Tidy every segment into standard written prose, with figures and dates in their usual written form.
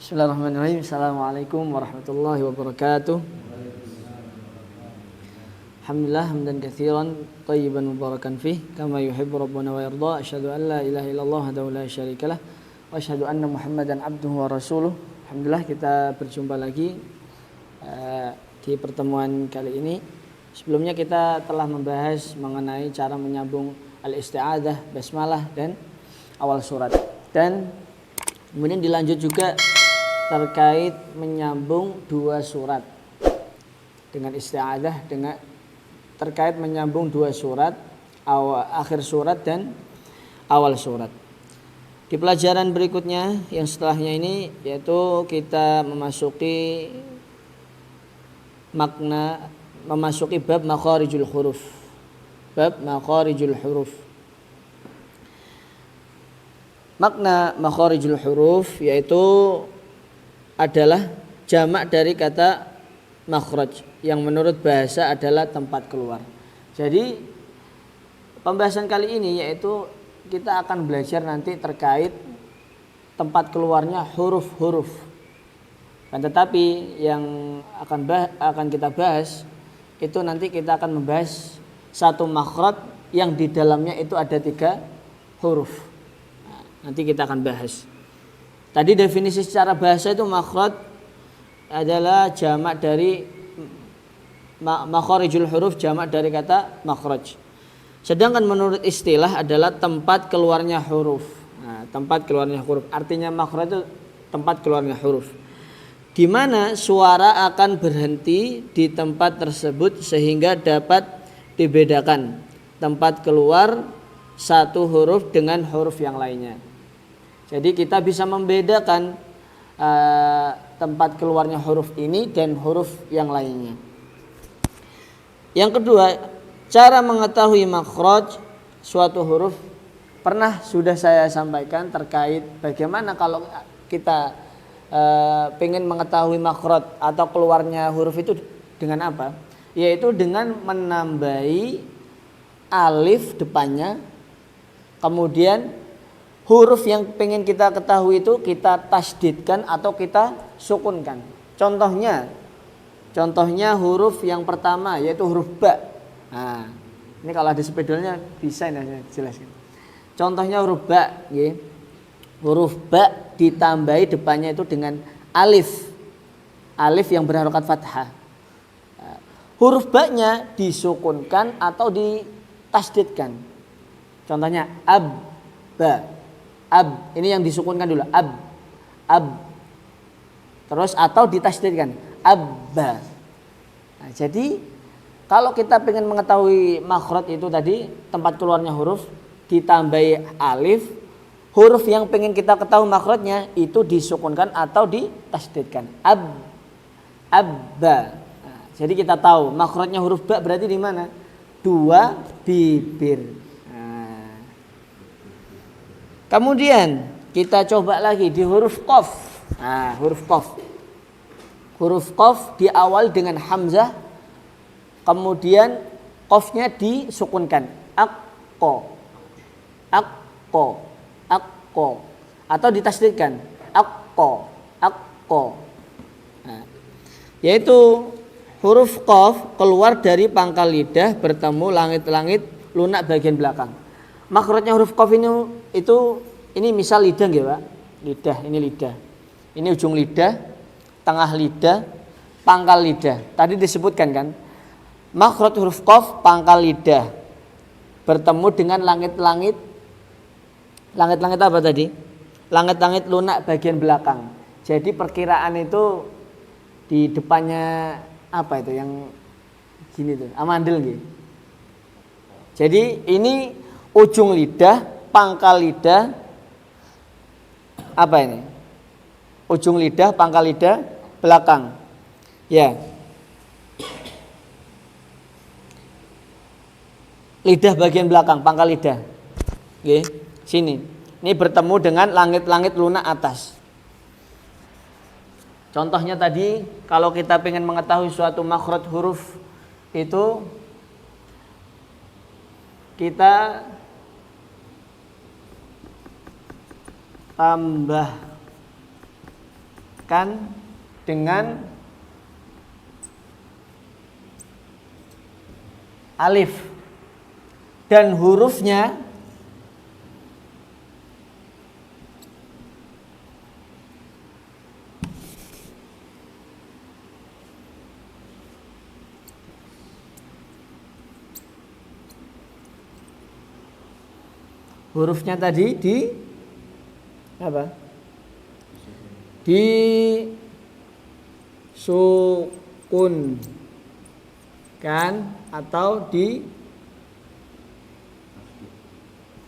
Bismillahirrahmanirrahim. Assalamualaikum warahmatullahi wabarakatuh. Alhamdulillah hamdan katsiran thayyiban mubarakan fih kama yuhibbu rabbuna wa yarda. Asyhadu an la ilaha illallah wahdahu la syarikalah wa asyhadu anna Muhammadan abduhu wa rasuluh. Alhamdulillah kita berjumpa lagi di pertemuan kali ini. Sebelumnya kita telah membahas mengenai cara menyambung al-isti'adzah, basmalah dan awal surat. Dan kemudian dilanjut juga terkait menyambung dua surat dengan isti'adzah, dengan terkait menyambung dua surat, akhir surat dan awal surat. Di pelajaran berikutnya yang setelahnya ini yaitu kita memasuki bab makharijul huruf. Bab makharijul huruf. Makna makharijul huruf yaitu adalah jamak dari kata makhraj yang menurut bahasa adalah tempat keluar. Jadi pembahasan kali ini yaitu kita akan belajar nanti terkait tempat keluarnya huruf-huruf. Dan tetapi yang akan kita bahas itu nanti kita akan membahas satu makhraj yang di dalamnya itu ada 3 huruf. Nah, nanti kita akan bahas. Tadi definisi secara bahasa itu makhraj adalah jamak dari makharijul huruf, jamak dari kata makhraj. Sedangkan menurut istilah adalah tempat keluarnya huruf. Nah, tempat keluarnya huruf. Artinya makhraj itu tempat keluarnya huruf. Di mana suara akan berhenti di tempat tersebut sehingga dapat dibedakan tempat keluar satu huruf dengan huruf yang lainnya. Jadi kita bisa membedakan tempat keluarnya huruf ini dan huruf yang lainnya. Yang kedua, cara mengetahui makhraj suatu huruf pernah sudah saya sampaikan terkait bagaimana kalau kita pengen mengetahui makhraj atau keluarnya huruf itu dengan apa? Yaitu dengan menambahi alif depannya, kemudian huruf yang pengen kita ketahui itu kita tasdidkan atau kita sukunkan. Contohnya huruf yang pertama yaitu huruf ba. Nah, ini kalau ada spidolnya bisa ini jelaskan. Contohnya huruf ba, ya. Huruf ba ditambahi depannya itu dengan alif. Alif yang berharokat fathah. Huruf ba-nya disukunkan atau ditasdidkan. Contohnya ab-ba. Ab, ini yang disukunkan dulu, ab, terus atau ditasdidkan, abba. Nah, jadi kalau kita ingin mengetahui makhraj itu tadi tempat keluarnya huruf ditambahi alif, huruf yang pengen kita ketahui makhrajnya itu disukunkan atau ditasdidkan, abba. Nah, jadi kita tahu makhrajnya huruf ba berarti di mana? 2 bibir. Kemudian kita coba lagi di huruf qaf. Nah, huruf qaf. Huruf qaf diawal dengan hamzah, kemudian qafnya disukunkan. Aqqa. Atau ditasdidkan. Aqqa. Nah, yaitu huruf qaf keluar dari pangkal lidah bertemu langit-langit lunak bagian belakang. Makhrajnya huruf qaf ini misal lidah nggih, Pak. Lidah, ini lidah. Ini ujung lidah, tengah lidah, pangkal lidah. Tadi disebutkan kan? Makhraj huruf qaf pangkal lidah bertemu dengan langit-langit. Langit-langit apa tadi? Langit-langit lunak bagian belakang. Jadi perkiraan itu di depannya apa itu yang gini tuh, amandel nggih. Jadi ini ujung lidah, pangkal lidah, apa ini? Ujung lidah, pangkal lidah, belakang. Ya. Lidah bagian belakang, pangkal lidah. Oke, sini. Ini bertemu dengan langit-langit lunak atas. Contohnya tadi, kalau kita ingin mengetahui suatu makhraj huruf itu kita tambah kan dengan alif dan hurufnya tadi di apa? Disukunkan atau di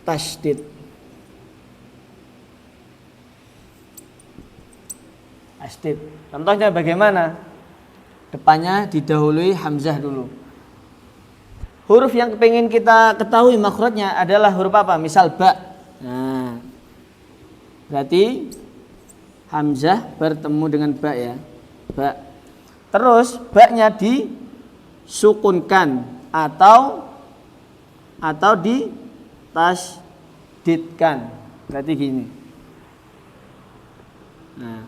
tasdid. Tasdid. Contohnya bagaimana? Depannya didahului hamzah dulu. Huruf yang pengen kita ketahui makhrajnya adalah huruf apa? Misal ba. Nah, berarti hamzah bertemu dengan ba ya. Ba. Terus ba-nya disukunkan atau di tasdidkan. Berarti gini. Nah.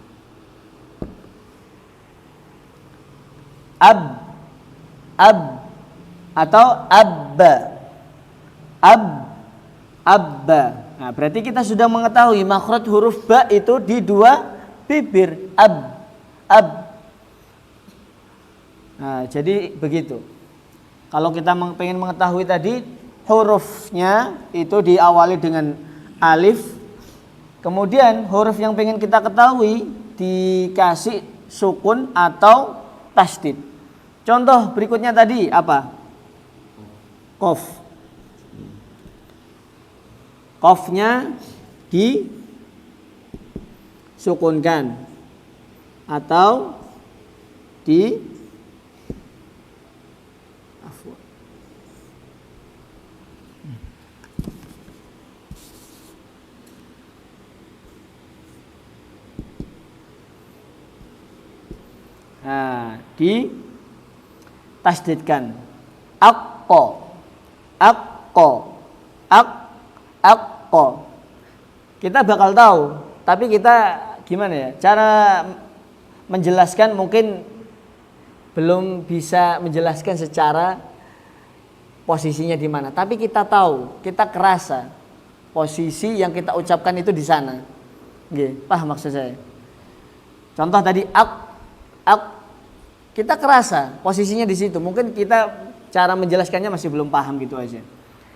Ab atau abba. Abba. Nah, berarti kita sudah mengetahui makhraj huruf ba itu di dua bibir. Ab. Nah, jadi begitu. Kalau kita pengen mengetahui tadi hurufnya itu diawali dengan alif. Kemudian huruf yang pengen kita ketahui dikasih sukun atau tasdid. Contoh berikutnya tadi apa? Qaf. Qafnya disukunkan atau ditasdidkan. Aqqa. Kita bakal tahu, tapi kita gimana ya? Cara menjelaskan mungkin belum bisa menjelaskan secara posisinya di mana, tapi kita tahu, kita kerasa posisi yang kita ucapkan itu di sana. Nggih, paham maksud saya? Contoh tadi kita kerasa posisinya di situ. Mungkin kita cara menjelaskannya masih belum paham gitu aja.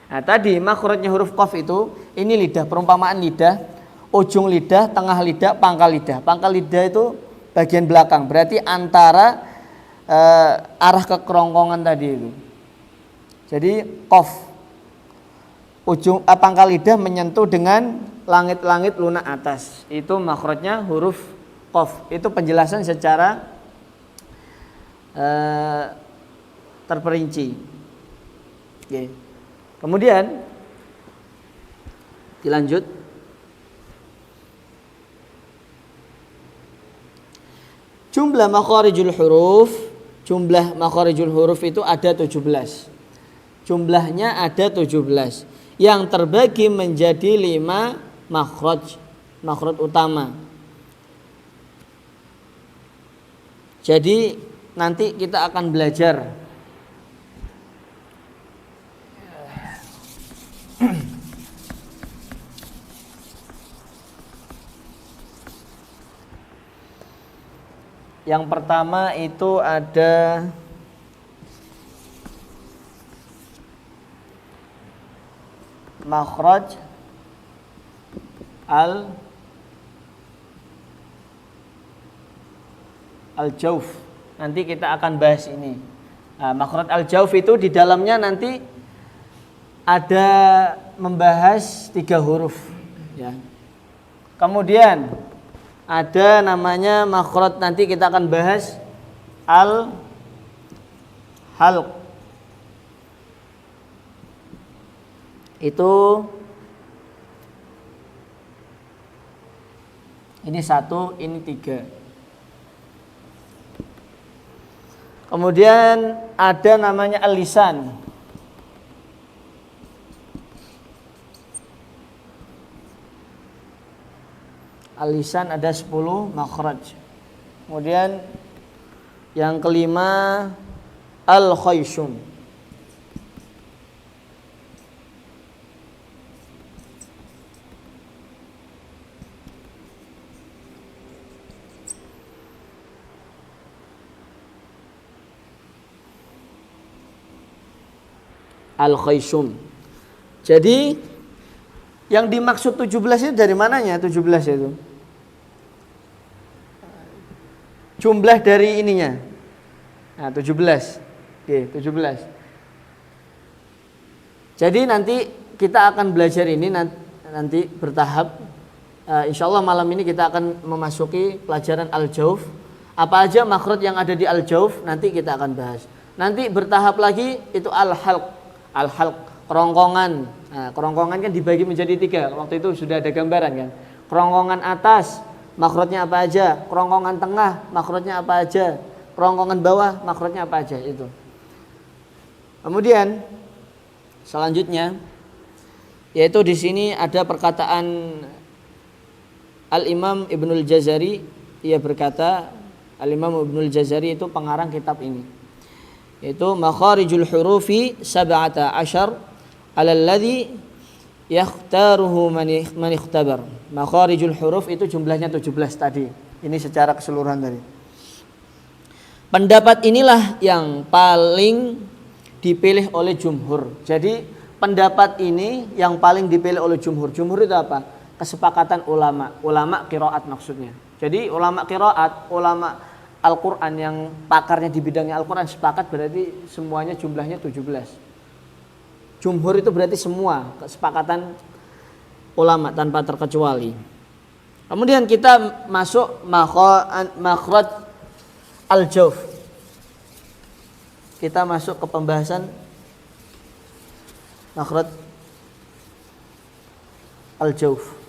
Nah, tadi makhrajnya huruf qaf itu ini lidah, perumpamaan lidah, ujung lidah, tengah lidah, pangkal lidah. Pangkal lidah itu bagian belakang, berarti antara arah ke kerongkongan tadi itu. Jadi qaf ujung pangkal lidah menyentuh dengan langit-langit lunak atas. Itu makhrajnya huruf qaf. Itu penjelasan secara terperinci. Oke. Kemudian dilanjut. Jumlah makharijul huruf, jumlah makharijul huruf itu ada 17. Jumlahnya ada 17 yang terbagi menjadi 5 makhraj utama. Jadi nanti kita akan belajar yang pertama itu ada makhraj al-jawf. Nanti kita akan bahas ini. Nah, makhraj al-jawf itu di dalamnya nanti ada membahas 3 huruf ya. Kemudian ada namanya makhraj, nanti kita akan bahas al-halq. Itu ini 1, ini 3. Kemudian ada namanya al-lisan. Al-lisan ada 10 makhraj. Kemudian yang kelima al-khayshum. Al-khayshum. Jadi yang dimaksud 17 itu dari mananya 17 itu? Jumlah dari ininya. Nah, 17. Oke, 17. Jadi nanti kita akan belajar ini nanti bertahap. Insya Allah malam ini kita akan memasuki pelajaran al-jawf. Apa aja makhraj yang ada di al-jawf nanti kita akan bahas. Nanti bertahap lagi itu al-halq. Al-halq, kerongkongan. Nah, kerongkongan kan dibagi menjadi 3. Waktu itu sudah ada gambaran kan. Kerongkongan atas makhrajnya apa aja, kerongkongan tengah makhrajnya apa aja, kerongkongan bawah makhrajnya apa aja itu. Kemudian selanjutnya yaitu di sini ada perkataan Al-Imam Ibnul Jazari. Ia berkata, Al-Imam Ibnul Jazari itu pengarang kitab ini, yaitu makharijul hurufi 17 alal ladzi yakhtaruhu man ikhtabar. Makharijul huruf itu jumlahnya 17 tadi. Ini secara keseluruhan tadi. Pendapat inilah yang paling dipilih oleh jumhur. Jadi pendapat ini yang paling dipilih oleh jumhur. Jumhur itu apa? Kesepakatan ulama. Ulama qiraat maksudnya. Jadi ulama qiraat, ulama Al-Quran yang pakarnya di bidangnya Al-Quran sepakat berarti semuanya jumlahnya 17. Jumhur itu berarti semua kesepakatan ulama tanpa terkecuali. Kemudian kita masuk makhraj al-jawf. Kita masuk ke pembahasan makhraj al-jawf.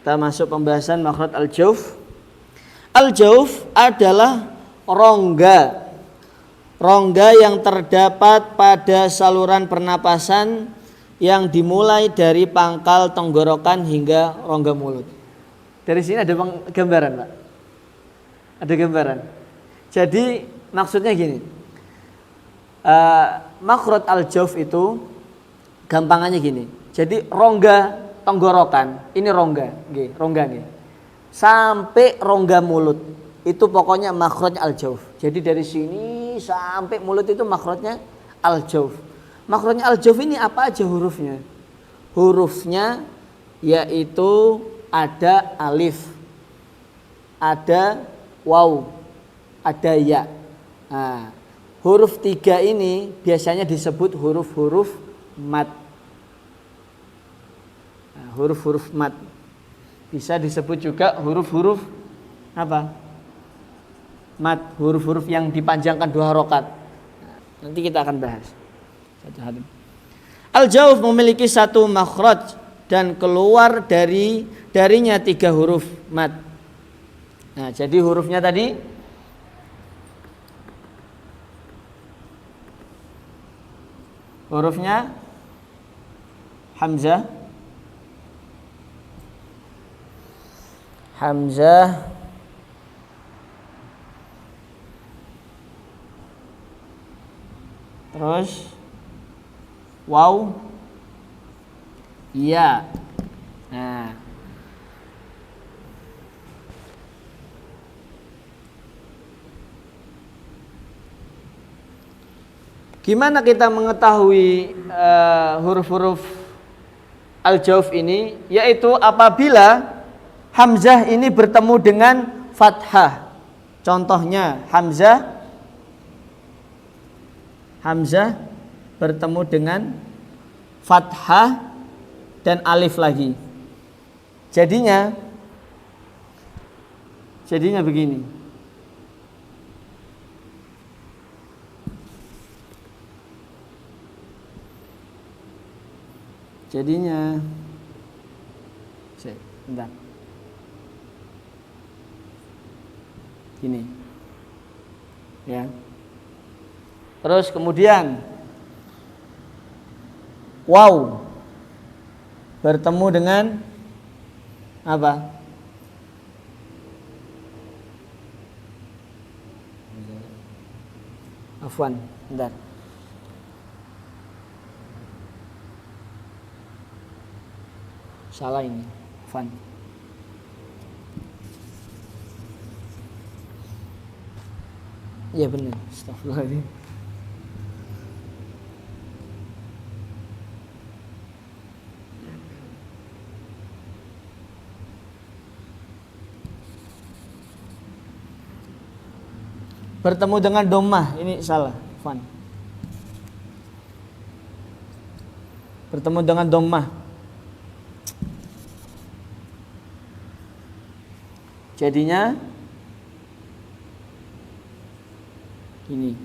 Kita masuk pembahasan makhraj al-jawf. Al-jawf adalah rongga. Rongga yang terdapat pada saluran pernapasan yang dimulai dari pangkal tenggorokan hingga rongga mulut. Dari sini ada gambaran, Pak. Ada gambaran. Jadi maksudnya gini. Makhraj al-jawf itu gampangannya gini. Jadi rongga tenggorokan, ini rongga nih, sampai rongga mulut itu pokoknya makhraj al-jawf. Jadi dari sini sampai mulut itu makhrajnya al-jawf. Makhrajnya al-jawf ini apa aja hurufnya? Hurufnya yaitu ada alif, ada waw, ada ya. Nah, huruf 3 ini biasanya disebut huruf-huruf mad. Huruf-huruf mad. Bisa disebut juga huruf-huruf apa? Mad, huruf-huruf yang dipanjangkan 2 harokat. Nanti kita akan bahas. Al-jawf memiliki 1 makhraj dan keluar darinya 3 huruf mad. Nah, jadi hurufnya tadi hurufnya hamzah, terus waw, ya. Nah, gimana kita mengetahui huruf-huruf al-jawf ini? Yaitu apabila hamzah ini bertemu dengan fathah. Contohnya hamzah bertemu dengan fathah dan alif lagi. Jadinya begini. Jadinya bentar. Gini. Ya. Terus kemudian waw bertemu dengan apa? Afwan, bentar. Salah ini, Afwan. Iya benar, astagfirullahaladzim. Bertemu dengan dhammah, ini salah, Fan. Bertemu dengan dhammah. Jadinya ini.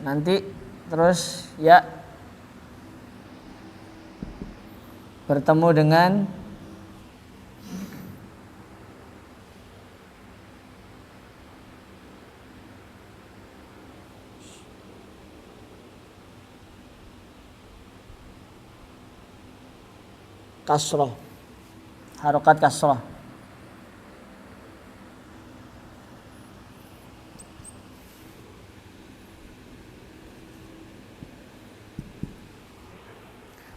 Nanti terus ya bertemu dengan kasroh, harokat kasroh.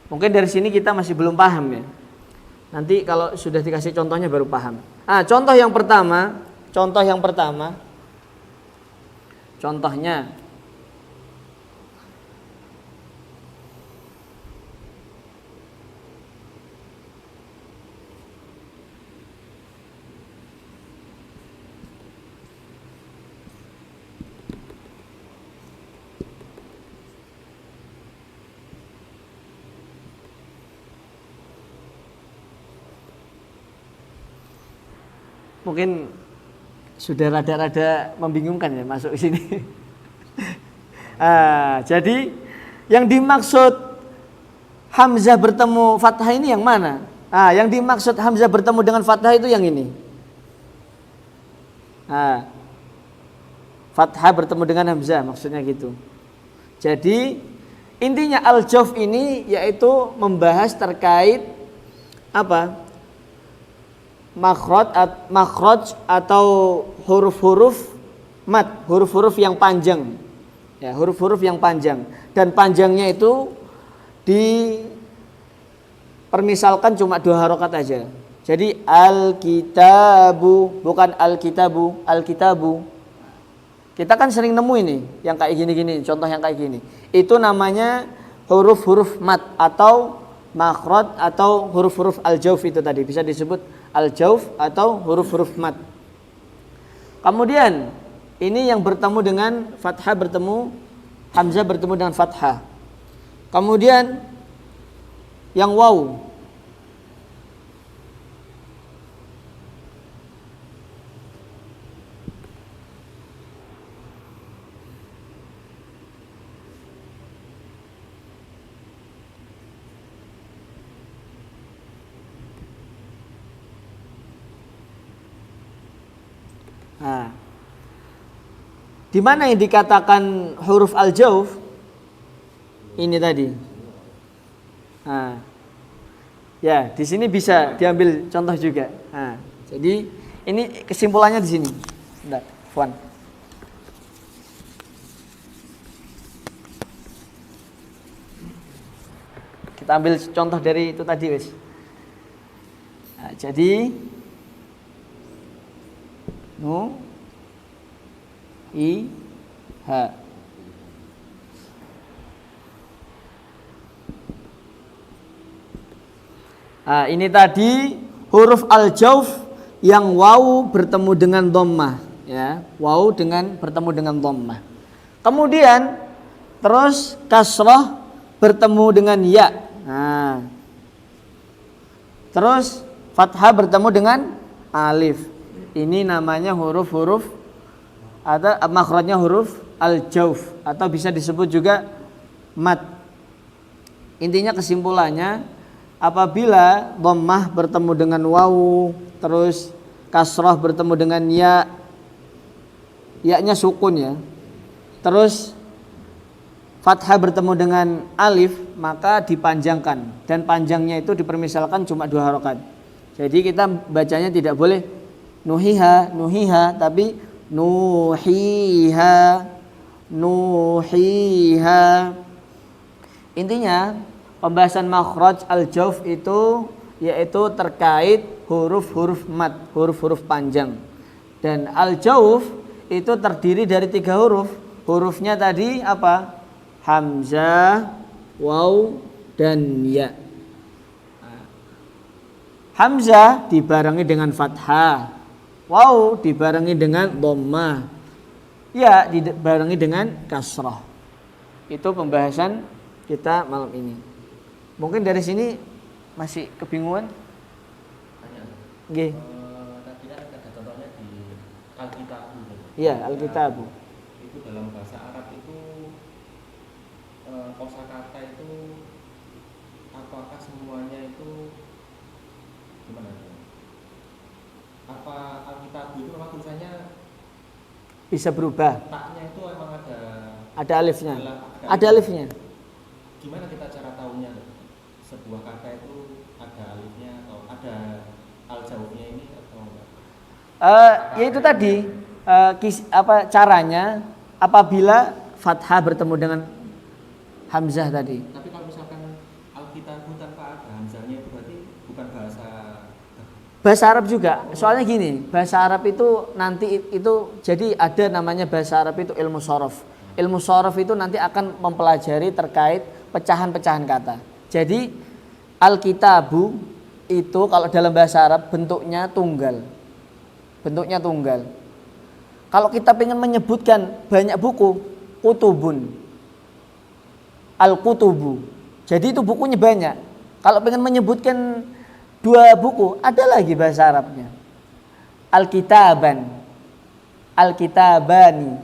Mungkin dari sini kita masih belum paham ya. Nanti kalau sudah dikasih contohnya baru paham. Contoh yang pertama, contohnya mungkin sudah rada-rada membingungkan ya masuk ke sini. Jadi yang dimaksud hamzah bertemu fathah ini yang mana? Yang dimaksud hamzah bertemu dengan fathah itu yang ini. Fathah bertemu dengan hamzah maksudnya gitu. Jadi intinya al-jawf ini yaitu membahas terkait apa? Makhraj atau huruf-huruf mat, huruf-huruf yang panjang. Ya, huruf-huruf yang panjang dan panjangnya itu dipermisalkan cuma 2 harokat aja. Jadi al-kitabu bukan al-kitabu, al-kitabu. Kita kan sering nemu ini yang kayak gini-gini, contoh yang kayak gini. Itu namanya huruf-huruf mat atau makhraj atau huruf-huruf al-jawf itu tadi bisa disebut al-jawf atau huruf-huruf mat. Kemudian ini yang bertemu dengan fathah bertemu hamzah bertemu dengan fathah. Kemudian yang waw. Di mana yang dikatakan huruf al-jawf? Ini tadi. Ya, di sini bisa diambil contoh juga. Jadi ini kesimpulannya di sini. Bentar, Fuan. Kita ambil contoh dari itu tadi, wes. Jadi ini tadi huruf al-jawf yang waw bertemu dengan dhammah, ya. Waw bertemu dengan dhammah. Kemudian terus kasrah bertemu dengan ya. Terus fathah bertemu dengan alif. Ini namanya huruf-huruf atau makhrajnya huruf al-jawf atau bisa disebut juga mat. Intinya kesimpulannya, apabila dhammah bertemu dengan wawu, terus kasrah bertemu dengan ya, ya-nya sukun ya, terus fathah bertemu dengan alif, maka dipanjangkan, dan panjangnya itu dipermisalkan cuma 2 harokat. Jadi kita bacanya tidak boleh nuhiha, nuhiha, tapi nuhiha, nuhiha. Intinya pembahasan makhraj al-jauf itu yaitu terkait huruf-huruf mad, huruf-huruf panjang. Dan al-jauf itu terdiri dari 3 huruf. Hurufnya tadi apa? Hamzah, waw, dan ya. Hamzah dibarengi dengan fathah, waw dibarengi dengan dhammah, ya dibarengi dengan kasrah. Itu pembahasan kita malam ini. Mungkin dari sini masih kebingungan? Nggih. Tadi ada contohnya di Alkitab. Iya, Alkitab. Itu dalam bahasa Arab itu kosakata itu apakah semuanya itu gimana? Apa Alkitab itu memang tulisannya Bisa berubah. taknya itu emang Ada alifnya. ada Ada alifnya. Gimana kita cara tahunya sebuah kata itu ada alifnya atau ada al-jaufnya ini atau enggak? Ya itu tadi caranya apabila fathah bertemu dengan hamzah tadi. Tapi kalau misalkan Alkitab tanpa ada hamzahnya itu berarti bukan bahasa Arab juga. Soalnya gini, bahasa Arab itu nanti itu jadi ada namanya bahasa Arab itu ilmu shorof. Ilmu shorof itu nanti akan mempelajari terkait pecahan-pecahan kata. Jadi Alkitabu itu kalau dalam bahasa Arab bentuknya tunggal. Bentuknya tunggal. Kalau kita ingin menyebutkan banyak buku, kutubun. Al-kutubu. Jadi itu bukunya banyak. Kalau ingin menyebutkan 2 buku, ada lagi bahasa Arabnya. Al-kitaban. Al-kitabani.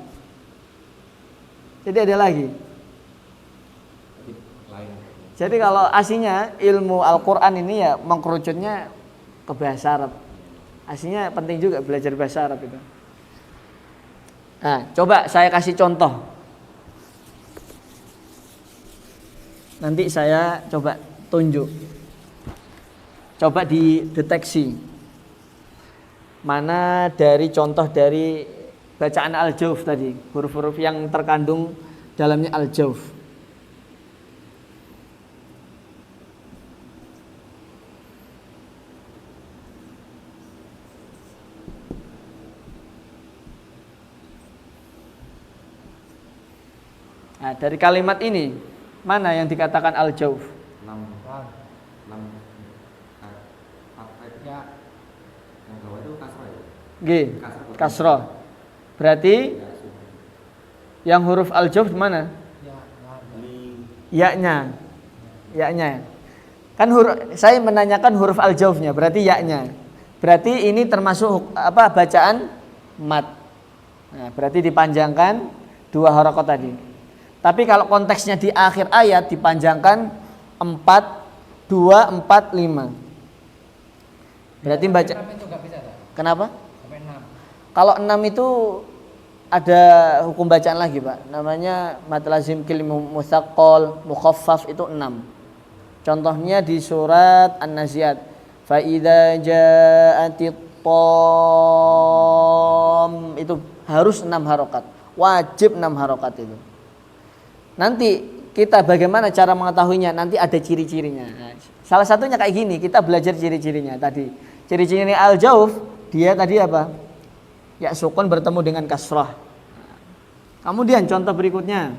Jadi ada lagi. Jadi kalau aslinya ilmu Al-Quran ini ya mengkerucutnya ke bahasa Arab. Aslinya penting juga belajar bahasa Arab itu. Nah, coba saya kasih contoh. Nanti saya coba tunjuk. Coba dideteksi. Mana dari contoh dari bacaan al-jauf tadi, huruf-huruf yang terkandung dalamnya al-jauf. Nah, dari kalimat ini mana yang dikatakan al-jauf? Yang bawah itu kasroh ya? G. Kasroh. Berarti yang huruf al-jauf mana? Ya-nya. Ya-nya. Kan saya menanyakan huruf al-jaufnya, berarti ya-nya. Berarti ini termasuk apa? Bacaan mat. Nah, berarti dipanjangkan 2 harokat tadi. Tapi kalau konteksnya di akhir ayat dipanjangkan 4, 2, 4, 5. Berarti baca. Kenapa? Kalau 6 itu ada hukum bacaan lagi, Pak. Namanya mad lazim kalimu musaqqal, mukhaffaf itu 6. Contohnya di surat An-Naziat. Fa idza ja'atit tam itu harus 6 harokat. Wajib 6 harokat itu. Nanti kita bagaimana cara mengetahuinya? Nanti ada ciri-cirinya. Nah, salah satunya kayak gini, kita belajar ciri-cirinya tadi. Ciri-cirinya al-jauf, dia tadi apa? Ya sukun bertemu dengan kasrah. Kemudian contoh berikutnya.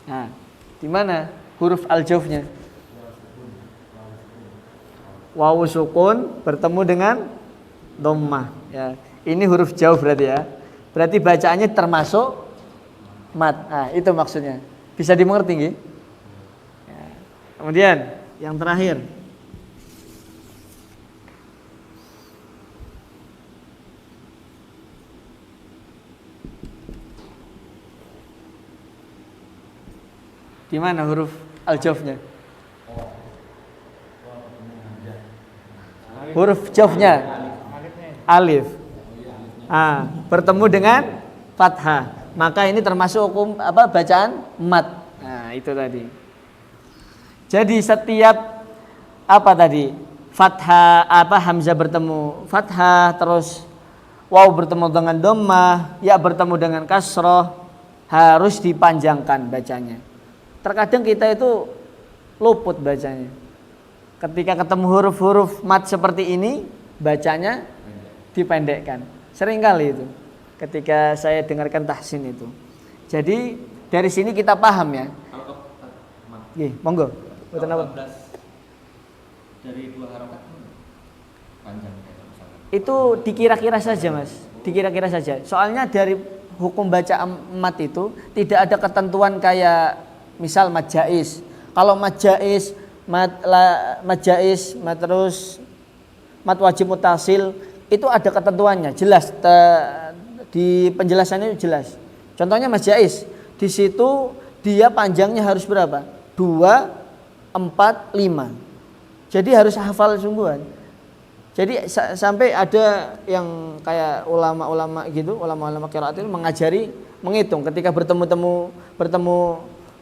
Nah, di mana huruf al-jaufnya? Wawu sukun bertemu dengan dhammah. Ya, ini huruf jauf berarti ya. Berarti bacaannya termasuk mat. Nah, itu maksudnya. Bisa dimengerti nggih? Ya. Kemudian yang terakhir. Di mana huruf al-jawfnya? Huruf jawfnya alif. Bertemu dengan fathah. Maka ini termasuk hukum bacaan mat. Nah, itu tadi. Jadi setiap fathah hamzah bertemu fathah, terus waw bertemu dengan dhammah, ya bertemu dengan kasroh, harus dipanjangkan bacanya. Terkadang kita itu luput bacanya. Ketika ketemu huruf-huruf mat seperti ini, bacanya dipendekkan. Sering kali itu ketika saya dengarkan tahsin itu. Jadi dari sini kita paham ya. Monggo. Betul apa? Dari 2 harokat panjang itu dikira-kira saja, Mas. Dikira-kira saja. Soalnya dari hukum baca mat itu tidak ada ketentuan kayak misal mad jaiz. Kalau mad jaiz, mad jaiz, mad terus mad wajib mutasil itu ada ketentuannya, jelas di penjelasannya jelas. Contohnya mad jaiz, di situ dia panjangnya harus berapa? 2, 4, 5. Jadi harus hafal sungguhan. Jadi sampai ada yang kayak ulama-ulama gitu, ulama-ulama qiraat itu mengajari menghitung ketika bertemu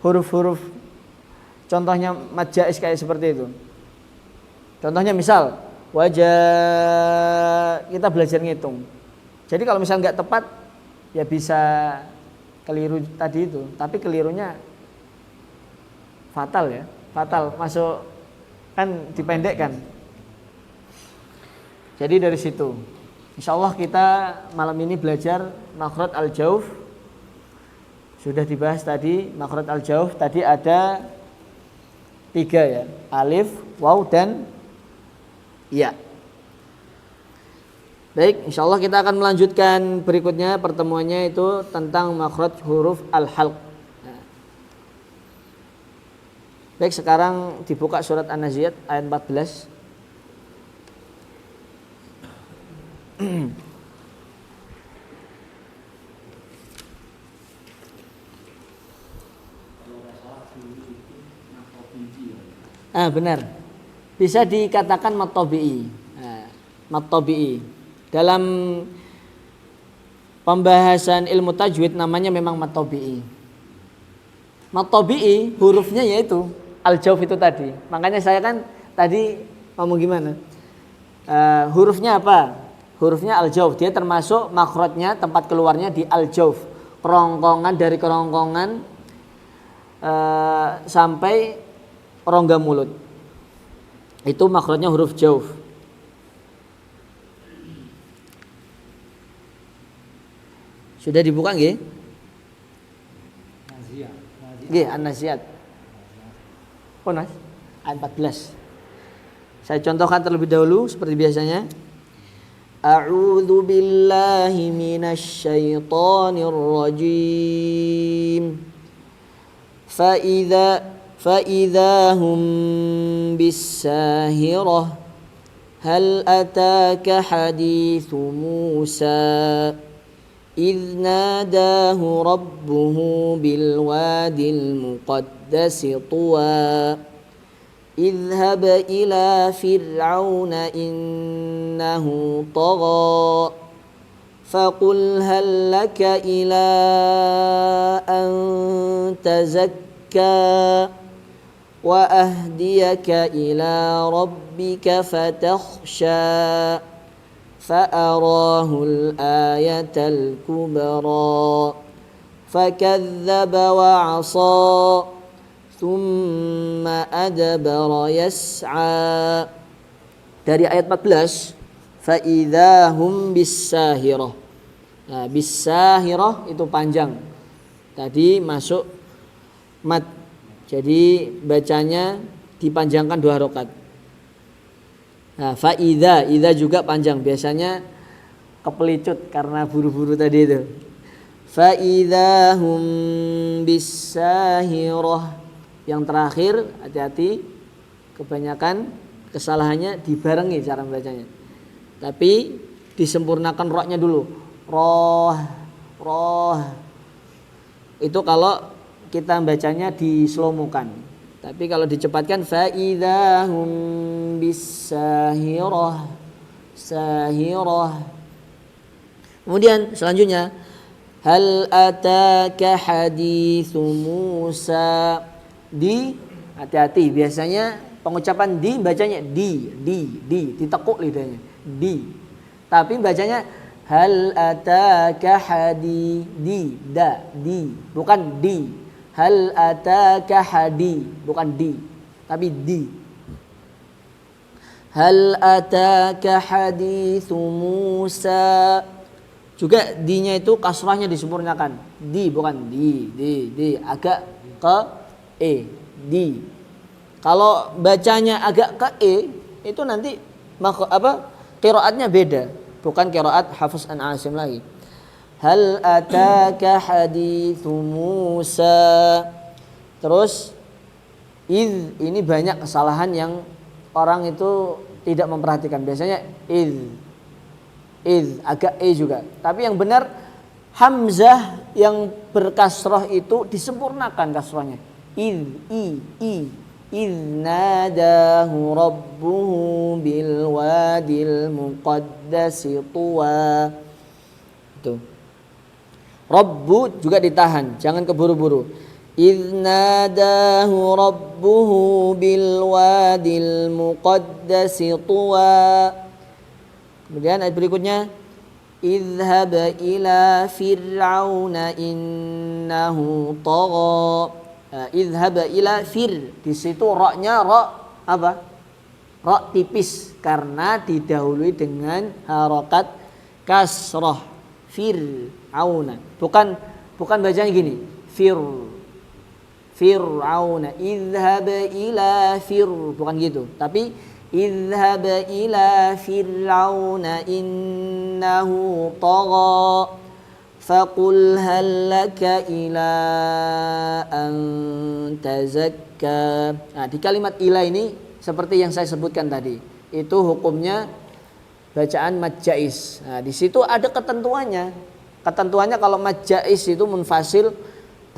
huruf-huruf. Contohnya mad jaiz kayak seperti itu. Contohnya misal wajah, kita belajar ngitung. Jadi kalau misal nggak tepat ya bisa keliru tadi itu, tapi kelirunya fatal ya, fatal masuk kan dipendekkan. Jadi dari situ, insya Allah kita malam ini belajar makhraj al-jawf. Sudah dibahas tadi makhraj al-jawf. Tadi ada 3 ya, alif, waw dan ya. Baik, insya Allah kita akan melanjutkan berikutnya pertemuannya itu tentang makhraj huruf al-halq. Baik, sekarang dibuka surat An-Nazi'at ayat 14. Benar. Bisa dikatakan mat tabi'i. Mat tabi'i. Dalam pembahasan ilmu tajwid namanya memang mat tabi'i. Mat tabi'i hurufnya yaitu al-jawf itu tadi. Makanya saya kan tadi ngomong gimana? Hurufnya apa? Hurufnya al-jawf. Dia termasuk makhrajnya, tempat keluarnya di al-jawf. Kerongkongan dari kerongkongan sampai rongga mulut. Itu makhrajnya huruf jawf. Sudah dibuka nggih? Nggih, An-Nazi'at. Oh, Mas, ayat 14. Saya contohkan terlebih dahulu seperti biasanya. A'udzu billahi minasy syaithanir rajim. فإذا هم بالساهرة هل أتاك حديث موسى إذ ناداه ربه بالوادي المقدس طوى اذهب إلى فرعون إنه طغى فقل هل لك إلى أن تزكى وأهديك إلى ربك فتخشى فأراه الآية الكبرى فكذب وعصى ثم أدبر يسعى. Dari ayat 14, فَإِذَا هُمْ بِالسَّاهِرَةِ. Nah, bis-sahirah itu panjang. Tadi masuk mat. Jadi bacanya dipanjangkan 2 harokat. Nah, fa'idha, idha juga panjang. Biasanya kepelicut karena buru-buru tadi itu. Fa idahum bisahirah. Yang terakhir hati-hati, kebanyakan kesalahannya dibarengi cara membacanya. Tapi disempurnakan roknya dulu. Roh. Itu kalau kita bacanya dislomukan. Tapi kalau dicepatkan fa idahum bisahirah. Sahirah. Kemudian selanjutnya hal ataka haditsu Musa. Hati-hati, biasanya pengucapan bacanya ditekuk lidahnya tapi bacanya hal ataka bukan di, hal ataka bukan tapi hal ataka haditsu Musa. Juga di-nya itu kasrahnya disempurnakan, bukan di agak ke di. Kalau bacanya agak ke itu nanti qiraatnya beda, bukan qiraat Hafs an Asim lagi. Hal ataka haditsu Musa. Terus ini banyak kesalahan yang orang itu tidak memperhatikan. Biasanya agak juga. Tapi yang benar hamzah yang berkasrah itu disempurnakan kasrahnya. Nadahu rabbuhu bil wadil muqaddasi tuwa. Itu. Rabbu juga ditahan, jangan keburu-buru. Nadahu rabbuhu bil wadil muqaddasi tuwa. Kemudian ayat berikutnya idhhab ila fir'auna innahu tagha. Idhhab ila di situ ra-nya apa? Ra tipis karena didahului dengan harokat kasrah. Fir'auna. Bukan bacanya gini. Fir'auna. Idhhab ila bukan gitu. Tapi idhhab ila fir'auna innahu tagha. Faqul hal laka ila an tazakka. Nah, di kalimat ila ini seperti yang saya sebutkan tadi, itu hukumnya bacaan mad jaiz. Nah, di situ ada ketentuannya. Ketentuannya kalau mad jaiz itu munfasil 2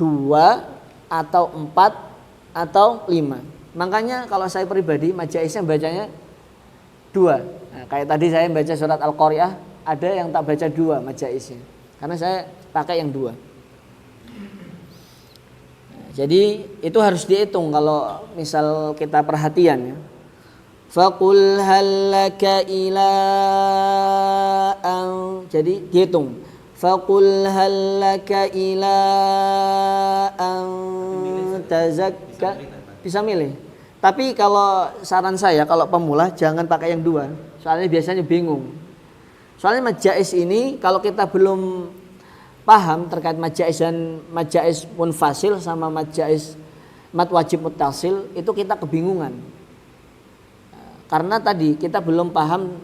atau 4 atau 5. Makanya kalau saya pribadi mad jaiznya bacanya 2. Nah, kayak tadi saya baca surat Al-Qari'ah, ada yang tak baca 2 mad jaiznya. Karena saya pakai yang 2. Nah, jadi itu harus dihitung kalau misal kita perhatian ya. Faqul hal laka ila an. Jadi dihitung. Faqul hal laka ila an tazakka. Bisa milih. Tapi kalau saran saya kalau pemula jangan pakai yang 2. Soalnya biasanya bingung. Soalnya mad jaiz ini kalau kita belum paham terkait mad jaiz dan mad jaiz munfasil sama mad jaiz mad wajib muttasil, itu kita kebingungan. Karena tadi kita belum paham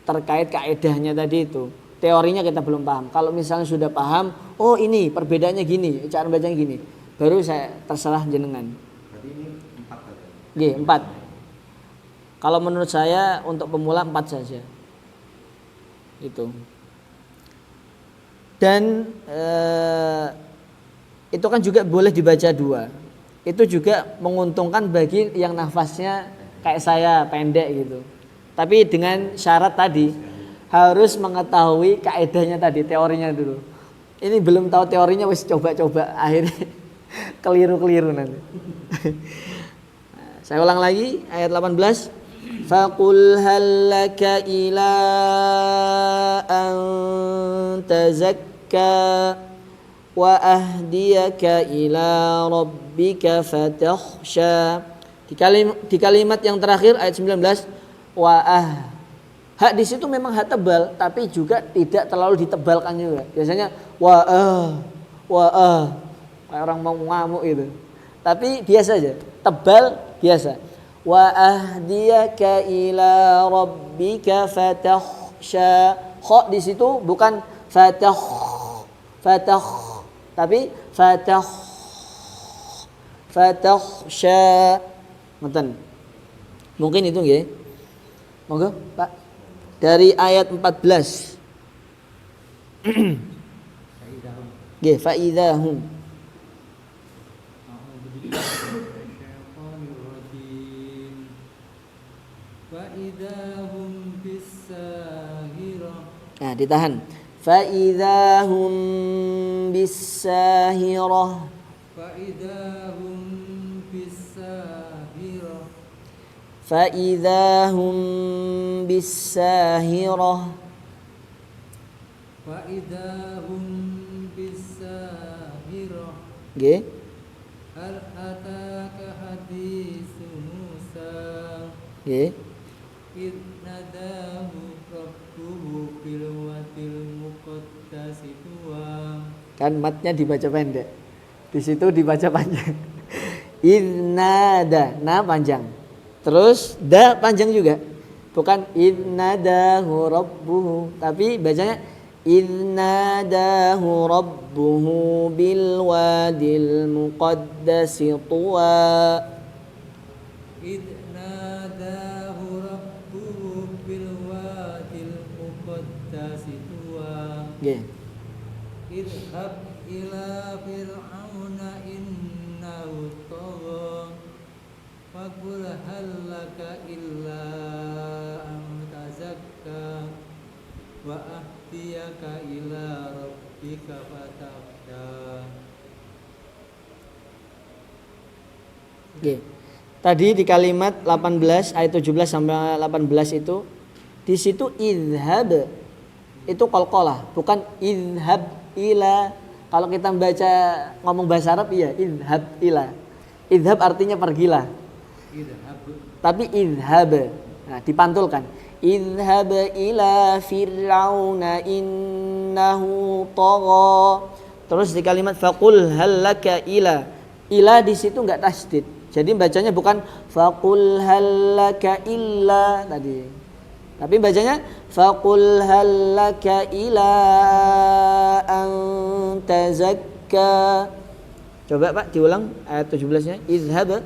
terkait kaedahnya tadi itu. Teorinya kita belum paham. Kalau misalnya sudah paham, oh ini perbedaannya gini, cara bacanya gini, baru saya terserah jenengan. Berarti ini 4 saja. Iya, 4. Kalau menurut saya untuk pemula 4 saja. Itu. Dan itu kan juga boleh dibaca 2. Itu juga menguntungkan bagi yang nafasnya kayak saya pendek gitu. Tapi dengan syarat tadi harus mengetahui kaedahnya tadi, teorinya dulu. Ini belum tahu teorinya wis coba-coba akhirnya keliru-keliru nanti. Saya ulang lagi ayat 18. Faqul hal laka ila an tazakka wa ahdiyaka ila rabbika fatakhsha. Di kalimat yang terakhir ayat 19 ha di situ memang ha tebal tapi juga tidak terlalu ditebalkan juga. Biasanya kayak orang mau ngamuk itu. Tapi biasa aja, tebal biasa. Wa ahdiyaka ila rabbika fatakhsha. Kha di situ bukan Tapi fatakhsha. Ngoten. Mungkin itu nggih. Monggo, Pak. Dari ayat 14. Nggih, fa idzahum. Nah, ditahan. Fa idzahum bis-sahirah. فإذا هم بالساهرة nggih Hal ataka haditsu Musa nggih id nadahu rabbuhu bil wadil muqaddasi tuwa. kan matnya dibaca pendek, di situ dibaca panjang. Idnada, na panjang, terus da panjang juga, bukan idnadahu rabbuhu, tapi bacanya idnadahu rabbuhu bil wadil muqaddasi tuwa. Id nadahu rabbuhu bil wadil muqaddasi tuwa. Nggih. Idhab ila fir'auna innahu tagha faqul hal laka illa an tazakka wa ahdiyaka ila rabbika fatakhsha. Oke. Tadi di kalimat 18 ayat 17 sampai 18 itu di situ idhab itu qalqalah, bukan idhab ila. Kalau kita baca ngomong bahasa Arab iya idhab ila. Idhab artinya pergilah. Idhab. Tapi idhab, nah, dipantulkan. Idhab ila fir'auna innahu tagha. Terus di kalimat faqul hal laka ila. Ila di situ enggak tasdid. Jadi bacanya bukan faqul hal laka illa tadi. Tapi bacanya faqul hal laka ila an tazakka. Coba Pak diulang ayat 17-nya. Idhab